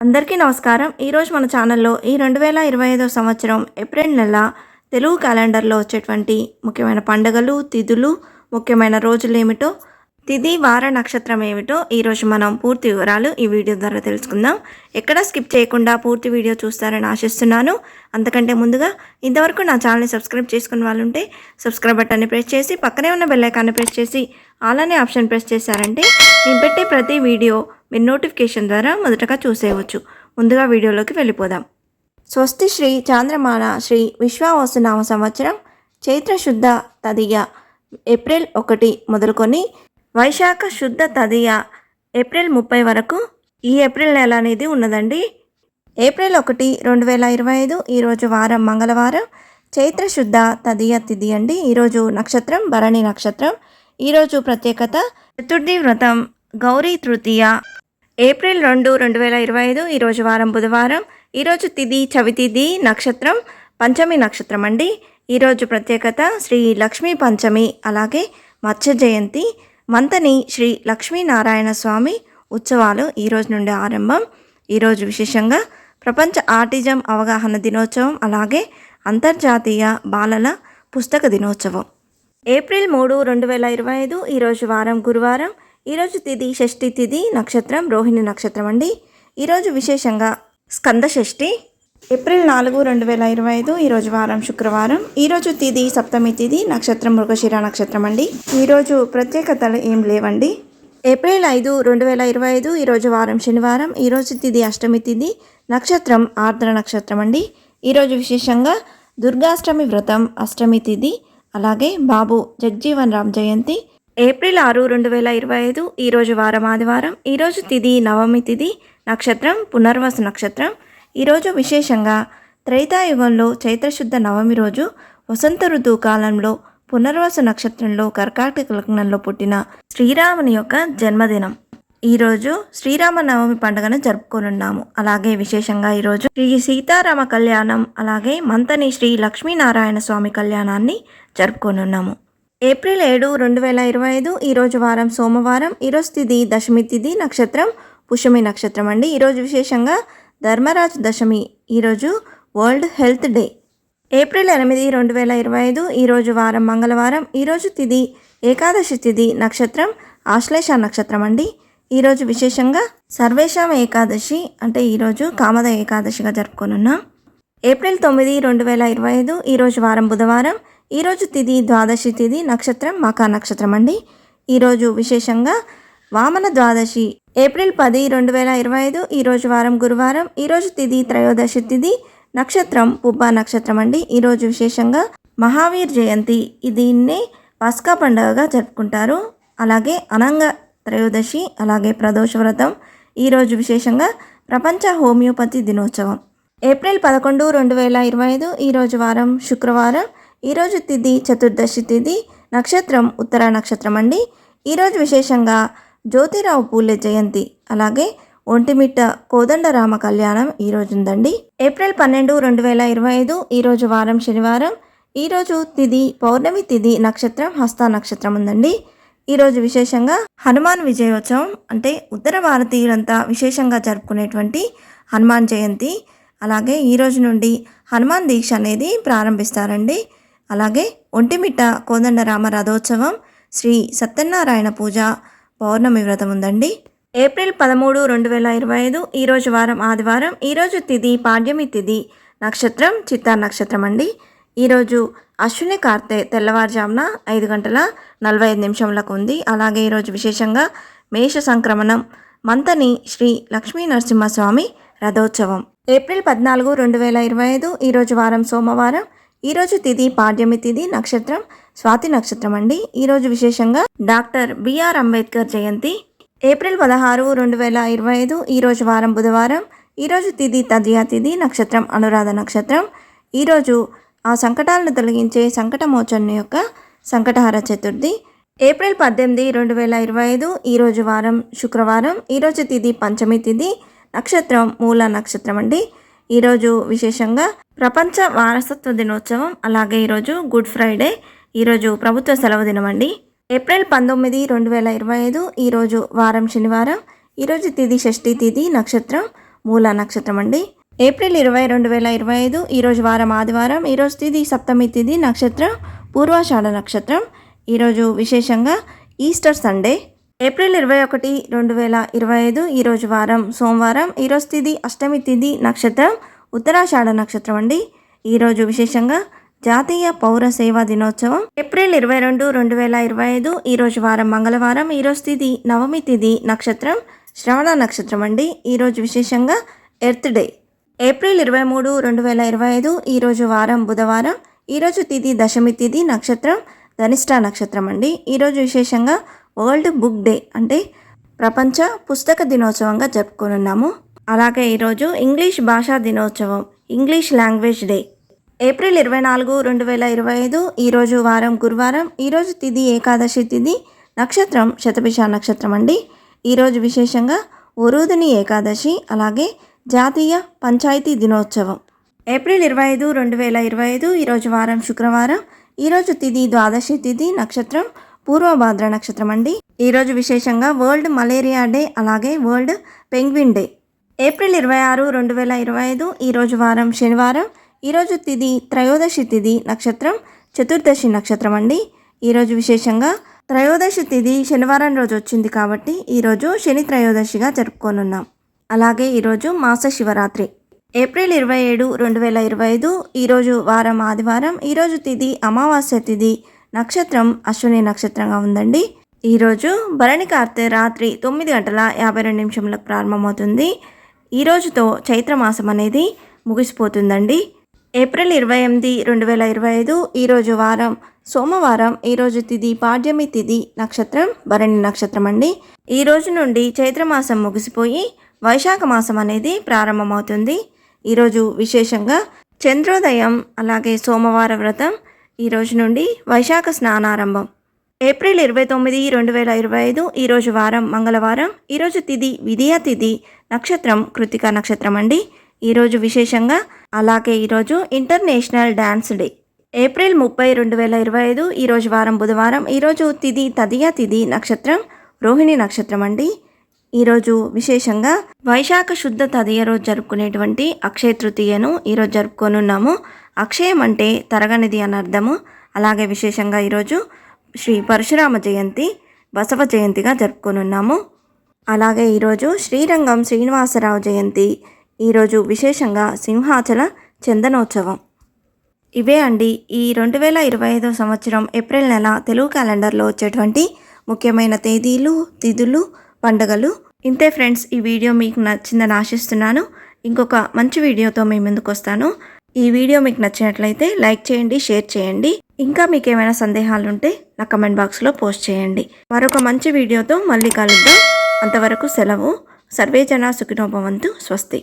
అందరికీ నమస్కారం. ఈరోజు మన ఛానల్లో ఈ 2025 సంవత్సరం ఏప్రిల్ నెల తెలుగు క్యాలెండర్లో వచ్చేటువంటి ముఖ్యమైన పండుగలు, తిథులు, ముఖ్యమైన రోజులేమిటో, తిథి, వార, నక్షత్రం ఏమిటో ఈరోజు మనం పూర్తి వివరాలు ఈ వీడియో ద్వారా తెలుసుకుందాం. ఎక్కడ స్కిప్ చేయకుండా పూర్తి వీడియో చూస్తారని ఆశిస్తున్నాను. అంతకంటే ముందుగా ఇంతవరకు నా ఛానల్ని సబ్స్క్రైబ్ చేసుకున్న వాళ్ళు ఉంటే సబ్స్క్రైబ్ బటన్ని ప్రెస్ చేసి పక్కనే ఉన్న బెల్ ఐకాన్ని ప్రెస్ చేసి ఆల్ అనే ఆప్షన్ ప్రెస్ చేశారంటే నేను పెట్టే ప్రతి వీడియో మీరు నోటిఫికేషన్ ద్వారా మొదటగా చూసేయవచ్చు. ముందుగా వీడియోలోకి వెళ్ళిపోదాం. స్వస్తి శ్రీ చాంద్రమాన శ్రీ విశ్వావసునామ సంవత్సరం చైత్రశుద్ధ తదియ ఏప్రిల్ 1 మొదలుకొని వైశాఖ శుద్ధ తదియ ఏప్రిల్ 30 వరకు ఈ ఏప్రిల్ నెల అనేది ఉన్నదండి. ఏప్రిల్ 1, 2025 ఈరోజు వారం మంగళవారం, చైత్రశుద్ధ తదియ తిథి అండి. ఈరోజు నక్షత్రం భరణి నక్షత్రం. ఈరోజు ప్రత్యేకత చతుర్థి వ్రతం, గౌరీ తృతీయ. ఏప్రిల్ 2, 2025 ఈరోజు వారం బుధవారం. ఈరోజు తిథి చవితిథి, నక్షత్రం పంచమి నక్షత్రం అండి. ఈరోజు ప్రత్యేకత శ్రీ లక్ష్మీ పంచమి, అలాగే మత్స్య జయంతి, మంతని శ్రీ లక్ష్మీనారాయణ స్వామి ఉత్సవాలు ఈరోజు నుండి ఆరంభం. ఈరోజు విశేషంగా ప్రపంచ ఆటిజం అవగాహన దినోత్సవం, అలాగే అంతర్జాతీయ బాలల పుస్తక దినోత్సవం. ఏప్రిల్ 3, 2025 ఈరోజు వారం గురువారం. ఈరోజు తిథి షష్ఠి తిథి, నక్షత్రం రోహిణి నక్షత్రం అండి. ఈరోజు విశేషంగా స్కంద షష్ఠి. ఏప్రిల్ 4, 2025 ఈరోజు వారం శుక్రవారం. ఈరోజు తిథి సప్తమి తిథి, నక్షత్రం మృగశిర నక్షత్రం అండి. ఈరోజు ప్రత్యేకతలు ఏం లేవండి. ఏప్రిల్ 5, 2025 ఈరోజు వారం శనివారం. ఈరోజు తిథి అష్టమి తిథి, నక్షత్రం ఆర్ద్ర నక్షత్రం అండి. ఈరోజు విశేషంగా దుర్గాష్టమి వ్రతం, అష్టమి తిథి, అలాగే బాబు జగ్జీవన్ రామ్ జయంతి. ఏప్రిల్ 6, 2025 ఈరోజు వారం ఆదివారం. ఈరోజు తిథి నవమి తిథి, నక్షత్రం పునర్వసు నక్షత్రం. ఈరోజు విశేషంగా త్రేతాయుగంలో చైత్రశుద్ధ నవమి రోజు వసంత ఋతువు కాలంలో పునర్వసు నక్షత్రంలో కర్కాటక లగ్నంలో పుట్టిన శ్రీరాముని యొక్క జన్మదినం. ఈరోజు శ్రీరామ నవమి పండుగను జరుపుకోనున్నాము. అలాగే విశేషంగా ఈరోజు శ్రీ సీతారామ కళ్యాణం, అలాగే మంతని శ్రీ లక్ష్మీనారాయణ స్వామి కళ్యాణాన్ని జరుపుకోనున్నాము. ఏప్రిల్ 7, 2025 ఈరోజు వారం సోమవారం. ఈరోజు తిథి దశమి తిథి, నక్షత్రం పుష్యమి నక్షత్రం అండి. ఈరోజు విశేషంగా ధర్మరాజ్ దశమి. ఈరోజు వరల్డ్ హెల్త్ డే. ఏప్రిల్ 8, 2025 ఈరోజు వారం మంగళవారం. ఈరోజు తిథి ఏకాదశి తిథి, నక్షత్రం ఆశ్లేష నక్షత్రం అండి. ఈరోజు విశేషంగా సర్వేషాం ఏకాదశి, అంటే ఈరోజు కామద ఏకాదశిగా జరుపుకోనున్నాం. ఏప్రిల్ 9, 2025 ఈరోజు వారం బుధవారం. ఈరోజు తిథి ద్వాదశి తిథి, నక్షత్రం మఖా నక్షత్రం అండి. ఈరోజు విశేషంగా వామన ద్వాదశి. ఏప్రిల్ 10, 2025 ఈరోజు వారం గురువారం. ఈరోజు తిథి త్రయోదశి తిథి, నక్షత్రం పుబ్బా నక్షత్రం అండి. ఈరోజు విశేషంగా మహావీర్ జయంతి, దీన్నే పస్కా పండుగగా జరుపుకుంటారు. అలాగే అనంగ త్రయోదశి, అలాగే ప్రదోష వ్రతం. ఈరోజు విశేషంగా ప్రపంచ హోమియోపతి దినోత్సవం. ఏప్రిల్ 11, 2025 ఈరోజు వారం శుక్రవారం. ఈరోజు తిథి చతుర్దశి తిథి, నక్షత్రం ఉత్తర నక్షత్రం అండి. ఈరోజు విశేషంగా జ్యోతిరావు పూలే జయంతి, అలాగే ఒంటిమిట్ట కోదండరామ కళ్యాణం ఈరోజు ఉందండి. ఏప్రిల్ 12, 2025 ఈరోజు వారం శనివారం. ఈరోజు తిథి పౌర్ణమి తిథి, నక్షత్రం హస్త నక్షత్రం ఉందండి. ఈరోజు విశేషంగా హనుమాన్ విజయోత్సవం, అంటే ఉత్తర భారతీయులంతా విశేషంగా జరుపుకునేటువంటి హనుమాన్ జయంతి. అలాగే ఈరోజు నుండి హనుమాన్ దీక్ష అనేది ప్రారంభిస్తారండి. అలాగే ఒంటిమిట్ట కోదండరామ రథోత్సవం, శ్రీ సత్యనారాయణ పూజ, పౌర్ణమి వ్రతం ఉందండి. ఏప్రిల్ 13, 2025 ఈరోజు వారం ఆదివారం. ఈరోజు తిథి పాడ్యమి తిథి, నక్షత్రం చిత్తా నక్షత్రం అండి. ఈరోజు అశ్విని కార్తె తెల్లవారుజామున 5:45 ఉంది. అలాగే ఈరోజు విశేషంగా మేష సంక్రమణం, మంతని శ్రీ లక్ష్మీ నరసింహస్వామి రథోత్సవం. ఏప్రిల్ 14, 2025 ఈరోజు వారం సోమవారం. ఈరోజు తిథి పాడ్యమి తిథి, నక్షత్రం స్వాతి నక్షత్రం అండి. ఈరోజు విశేషంగా డాక్టర్ బిఆర్ అంబేద్కర్ జయంతి. ఏప్రిల్ 16, 2025 ఈరోజు వారం బుధవారం. ఈరోజు తిథి తదియా తిథి, నక్షత్రం అనురాధ నక్షత్రం. ఈరోజు ఆ సంకటాలను తొలగించే సంకటమోచన యొక్క సంకటహర చతుర్థి. ఏప్రిల్ 18, 2025 ఈరోజు వారం శుక్రవారం. ఈరోజు తిథి పంచమి తిథి, నక్షత్రం మూల నక్షత్రం అండి. ఈరోజు విశేషంగా ప్రపంచ వారసత్వ దినోత్సవం, అలాగే ఈరోజు గుడ్ ఫ్రైడే. ఈరోజు ప్రభుత్వ సెలవు దినం అండి. ఏప్రిల్ 19, 2025 ఈరోజు వారం శనివారం. ఈరోజు తిథి షష్ఠి తిథి, నక్షత్రం మూల నక్షత్రం అండి. ఏప్రిల్ 20, 2025 ఈరోజు వారం ఆదివారం. ఈరోజు తిథి సప్తమి తిథి, నక్షత్రం పూర్వాషాఢ నక్షత్రం. ఈరోజు విశేషంగా ఈస్టర్ సండే. ఏప్రిల్ 21, 2025 ఈరోజు వారం సోమవారం. ఈరోజు తిథి అష్టమి తిథి, నక్షత్రం ఉత్తరాషాఢ నక్షత్రం అండి. ఈరోజు విశేషంగా జాతీయ పౌర సేవా దినోత్సవం. ఏప్రిల్ 22, 2025 ఈరోజు వారం మంగళవారం. ఈరోజు తిథి నవమి తిథి, నక్షత్రం శ్రవణ నక్షత్రం అండి. ఈరోజు విశేషంగా ఎర్త్ డే. ఏప్రిల్ 23, 2025 ఈరోజు వారం బుధవారం. ఈరోజు తిథి దశమి తిథి, నక్షత్రం ధనిష్ట నక్షత్రం అండి. ఈరోజు విశేషంగా వరల్డ్ బుక్ డే అంటే ప్రపంచ పుస్తక దినోత్సవంగా జరుపుకోనున్నాము. అలాగే ఈరోజు ఇంగ్లీష్ భాషా దినోత్సవం, ఇంగ్లీష్ లాంగ్వేజ్ డే. ఏప్రిల్ 24, 2025 ఈరోజు వారం గురువారం. ఈరోజు తిథి ఏకాదశి తిథి, నక్షత్రం శతభిష నక్షత్రం అండి. ఈరోజు విశేషంగా వరుదిని ఏకాదశి, అలాగే జాతీయ పంచాయతీ దినోత్సవం. ఏప్రిల్ 25, 2025 ఈరోజు వారం శుక్రవారం. ఈరోజు తిథి ద్వాదశి తిథి, నక్షత్రం పూర్వభాద్ర నక్షత్రం అండి. ఈరోజు విశేషంగా వరల్డ్ మలేరియా డే, అలాగే వరల్డ్ పెంగ్విన్ డే. ఏప్రిల్ 26, 2025 ఈరోజు వారం శనివారం. ఈరోజు తిథి త్రయోదశి తిథి, నక్షత్రం చతుర్దశి నక్షత్రం అండి. ఈరోజు విశేషంగా త్రయోదశి తిథి శనివారం రోజు వచ్చింది కాబట్టి ఈరోజు శని త్రయోదశిగా జరుపుకోనున్నాం. అలాగే ఈరోజు మాస శివరాత్రి. ఏప్రిల్ 27, 2025 ఈరోజు వారం ఆదివారం. ఈరోజు తిథి అమావాస్య తిథి, నక్షత్రం అశ్విని నక్షత్రంగా ఉందండి. ఈరోజు భరణి కార్తె రాత్రి 9:52 ప్రారంభమవుతుంది. ఈ రోజుతో చైత్రమాసం అనేది ముగిసిపోతుందండి. ఏప్రిల్ 28, 2025 ఈరోజు వారం సోమవారం. ఈరోజు తిథి పాడ్యమి తిథి, నక్షత్రం భరణి నక్షత్రం అండి. ఈ రోజు నుండి చైత్రమాసం ముగిసిపోయి వైశాఖ మాసం అనేది ప్రారంభమవుతుంది. ఈరోజు విశేషంగా చంద్రోదయం, అలాగే సోమవార వ్రతం. ఈ రోజు నుండి వైశాఖ స్నానారంభం. ఏప్రిల్ 29, 2025 ఈరోజు వారం మంగళవారం. ఈరోజు తిథి విధియ తిథి, నక్షత్రం కృతికా నక్షత్రం అండి. ఈరోజు విశేషంగా అలాగే ఈరోజు ఇంటర్నేషనల్ డ్యాన్స్ డే. ఏప్రిల్ 30, 2025 ఈరోజు వారం బుధవారం. ఈరోజు తిథి తదియ తిథి, నక్షత్రం రోహిణి నక్షత్రం అండి. ఈరోజు విశేషంగా వైశాఖ శుద్ధ తదియ రోజు జరుపుకునేటువంటి అక్షయ తృతీయను ఈరోజు జరుపుకోనున్నాము. అక్షయం అంటే తరగనిది అని అర్థము. అలాగే విశేషంగా ఈరోజు శ్రీ పరశురామ జయంతి, బసవ జయంతిగా జరుపుకోనున్నాము. అలాగే ఈరోజు శ్రీరంగం శ్రీనివాసరావు జయంతి. ఈరోజు విశేషంగా సింహాచల చందనోత్సవం. ఇవే అండి ఈ 2025 సంవత్సరం ఏప్రిల్ నెల తెలుగు క్యాలెండర్లో వచ్చేటువంటి ముఖ్యమైన తేదీలు, తిథులు, పండుగలు. ఇంతే ఫ్రెండ్స్, ఈ వీడియో మీకు నచ్చిందని ఆశిస్తున్నాను. ఇంకొక మంచి వీడియోతో మీ ముందుకు వస్తాను. ఈ వీడియో మీకు నచ్చినట్లయితే లైక్ చేయండి, షేర్ చేయండి. ఇంకా మీకు ఏమైనా సందేహాలు ఉంటే నా కమెంట్ బాక్స్లో పోస్ట్ చేయండి. మరొక మంచి వీడియోతో మళ్ళీ కలుద్దాం. అంతవరకు సెలవు. సర్వే జనా సుఖినో భవంతు. స్వస్తి.